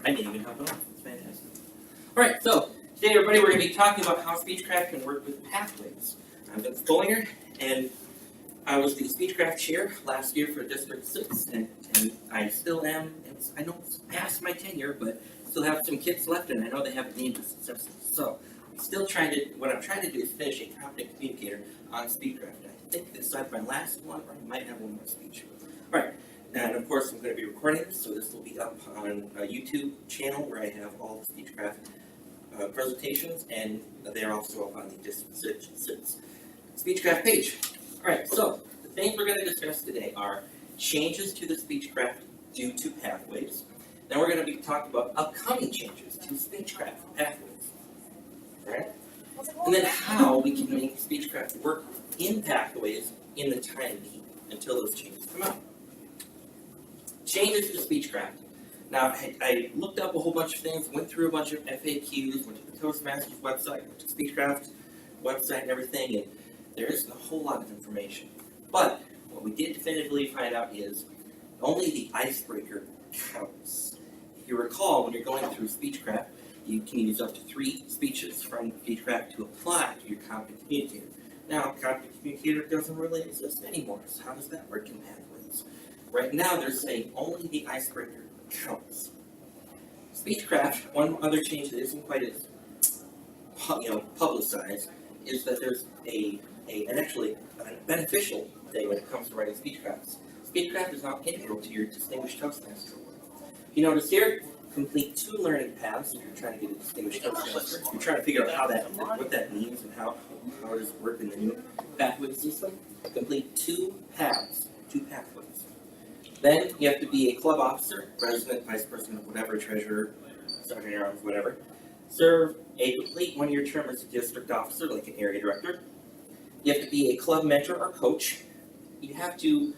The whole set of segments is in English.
I didn't even have it on. It's fantastic. Alright, so today everybody we're going to be talking about how Speechcraft can work with pathways. I'm Vince Bollinger, and I was the Speechcraft chair last year for District 6, and I still am. I know it's past my tenure, but still have some kids left, and I know they haven't named us successful. So what I'm trying to do is finish a Competent Communicator on Speechcraft. I think this is my last one, or I might have one more speech. Alright, and of course I'm going to be recording this, so this will be up on a YouTube channel where I have all the Speechcraft presentations, and they're also up on the District 6 Speechcraft page. Alright, so the things we're going to discuss today are changes to the Speechcraft due to pathways. Then we're going to be talking about upcoming changes to Speechcraft pathways. Alright? And then how we can make Speechcraft work in pathways in the time being until those changes come out. Changes to Speechcraft. Now, I looked up a whole bunch of things, went through a bunch of FAQs, went to the Toastmasters website, went to Speechcraft website and everything, and there isn't a whole lot of information. But what we did definitively find out is only the icebreaker counts. If you recall, when you're going through Speechcraft, you can use up to 3 speeches from Speechcraft to apply to your Competent Communicator. Now, Competent Communicator doesn't really exist anymore, so how does that work in pathways? Right now, they're saying only the icebreaker counts. Speechcraft, one other change that isn't quite as publicized, is that there's actually a beneficial thing when it comes to writing Speechcrafts. Speechcraft is now integral to your Distinguished Toastmaster work. You notice here, complete 2 learning paths if you're trying to get a Distinguished Toastmaster. You're trying to figure out what that means and how does it work in the new pathway system. Complete 2 paths, 2 pathways. Then you have to be a club officer, president, vice president, whatever, treasurer, sergeant at arms, whatever. Serve a complete 1-year term as a district officer, like an area director. You have to be a club mentor or coach. You have to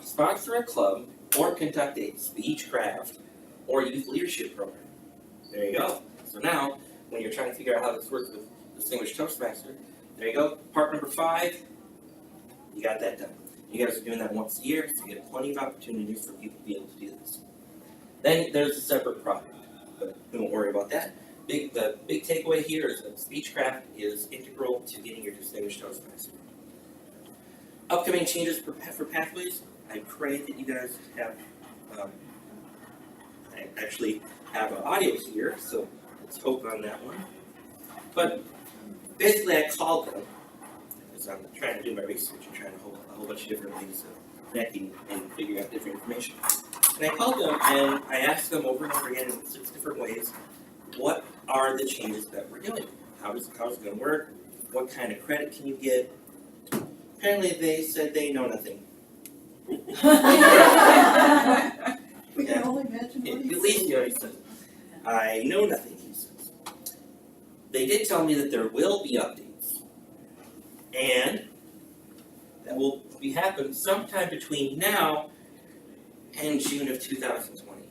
sponsor a club or conduct a Speechcraft or youth leadership program. There you go. So now, when you're trying to figure out how this works with Distinguished Toastmaster, there you go. Part number 5, you got that done. You guys are doing that once a year, so you get plenty of opportunities for people to be able to do this. Then there's a separate product, but we won't worry about that. The big takeaway here is that Speechcraft is integral to getting your Distinguished Toastmaster. Upcoming changes for pathways. I pray that you guys have. I actually have an audio here, so let's hope on that one. But basically, I called them because I'm trying to do my research and trying to hold a whole bunch of different ways of connecting and figuring out different information. And I called them and I asked them over and over again in 6 different ways, what are the changes that we're doing? How's it going to work? What kind of credit can you get? Apparently they said they know nothing. We can only imagine what At he least he already said, I know nothing, he says. They did tell me that there will be updates. And that will be happen sometime between now and June of 2020.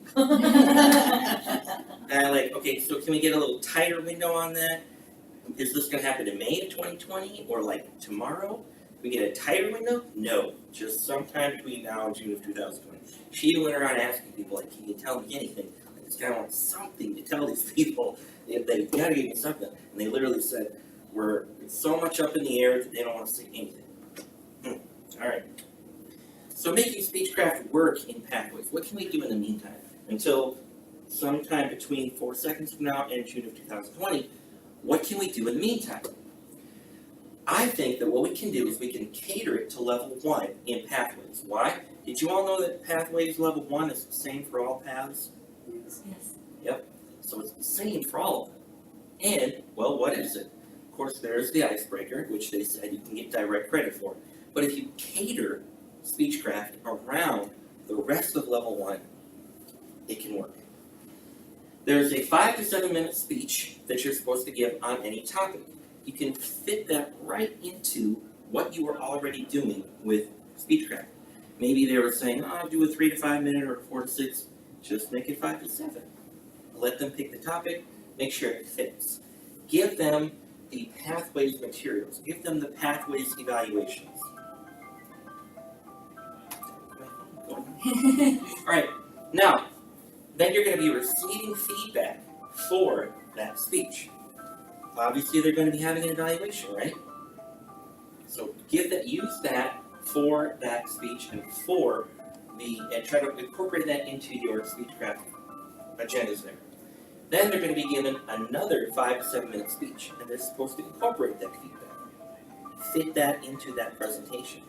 And I'm like, okay, so can we get a little tighter window on that? Is this going to happen in May of 2020 or like tomorrow? We get a tighter window? No, just sometime between now and June of 2020. She went around asking people, like, can you tell me anything? Like, this guy wants something to tell these people. They gotta give me something. And they literally said, it's so much up in the air that they don't want to say anything. Alright. So making Speechcraft work in pathways, what can we do in the meantime? Until sometime between 4 seconds from now and June of 2020, what can we do in the meantime? I think that what we can do is we can cater it to level 1 in pathways. Why? Did you all know that pathways level 1 is the same for all paths? Yes. Yep. So it's the same for all of them. And, well, what is it? Of course, there's the icebreaker, which they said you can get direct credit for. But if you cater Speechcraft around the rest of level 1, it can work. There's a 5 to 7 minute speech that you're supposed to give on any topic. You can fit that right into what you were already doing with Speechcraft. Maybe they were saying, I'll do a 3 to 5 minute or 4 to 6. Just make it 5 to 7. Let them pick the topic, make sure it fits. Give them the pathways materials. Give them the pathways evaluations. Alright, now, Then you're going to be receiving feedback for that speech. Obviously, they're going to be having an evaluation, right? So use that for that speech and try to incorporate that into your Speechcraft agendas there. Then they're going to be given another 5 to 7 minute speech, and they're supposed to incorporate that feedback, fit that into that presentation.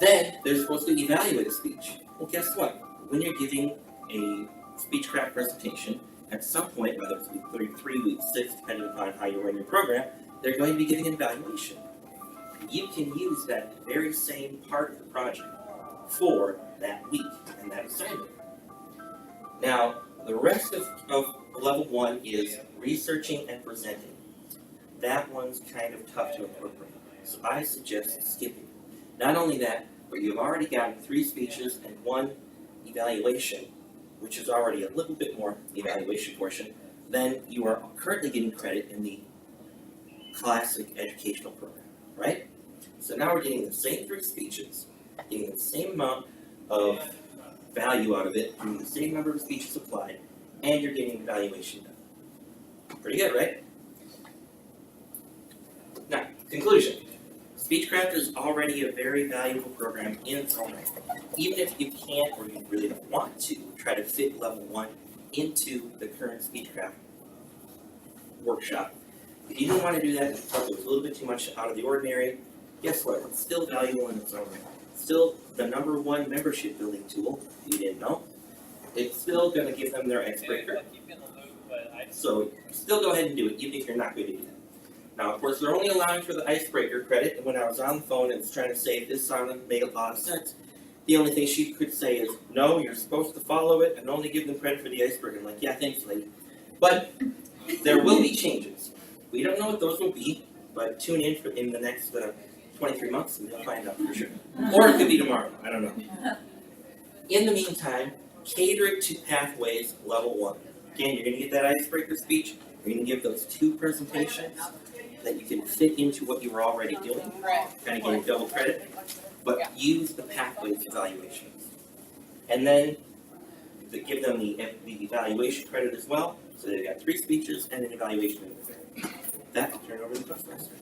Then they're supposed to evaluate a speech. Well, guess what? When you're giving a Speechcraft presentation, at some point, whether it's 3 weeks, 6, depending upon how you run your program, they're going to be giving an evaluation. You can use that very same part of the project for that week and that assignment. Now, the rest of level 1 is researching and presenting. That one's kind of tough to incorporate, so I suggest skipping. Not only that, but you've already gotten 3 speeches and 1 evaluation, which is already a little bit more evaluation portion than you are currently getting credit in the classic educational program, right? So now we're getting the same 3 speeches, getting the same amount of value out of it, getting the same number of speeches applied, and you're getting evaluation done. Pretty good, right? Now, conclusion. Speechcraft is already a very valuable program in its own right. Even if you can't or you really don't want to try to fit level 1 into the current Speechcraft workshop. If you don't want to do that, you thought it was a little bit too much out of the ordinary, guess what? It's still valuable in its own right. It's still the #1 membership building tool, if you didn't know. It's still going to give them their icebreaker. So still go ahead and do it, even if you're not going to do that. Now, of course, they're only allowing for the icebreaker credit, and when I was on the phone and was trying to say this sounded made a lot of sense, the only thing she could say is, no, you're supposed to follow it and only give them credit for the icebreaker. I'm like, yeah, thanks, lady. But there will be changes. We don't know what those will be, but tune in the next 23 months and you'll find out for sure. Or it could be tomorrow, I don't know. In the meantime, cater it to Pathways Level 1. Again, you're going to get that icebreaker speech. You're going to give those 2 presentations that you can fit into what you were already doing, kind of getting double credit, but use the Pathways evaluations. And then give them the evaluation credit as well, so they've got 3 speeches and an evaluation in the That will turn over to the bus master.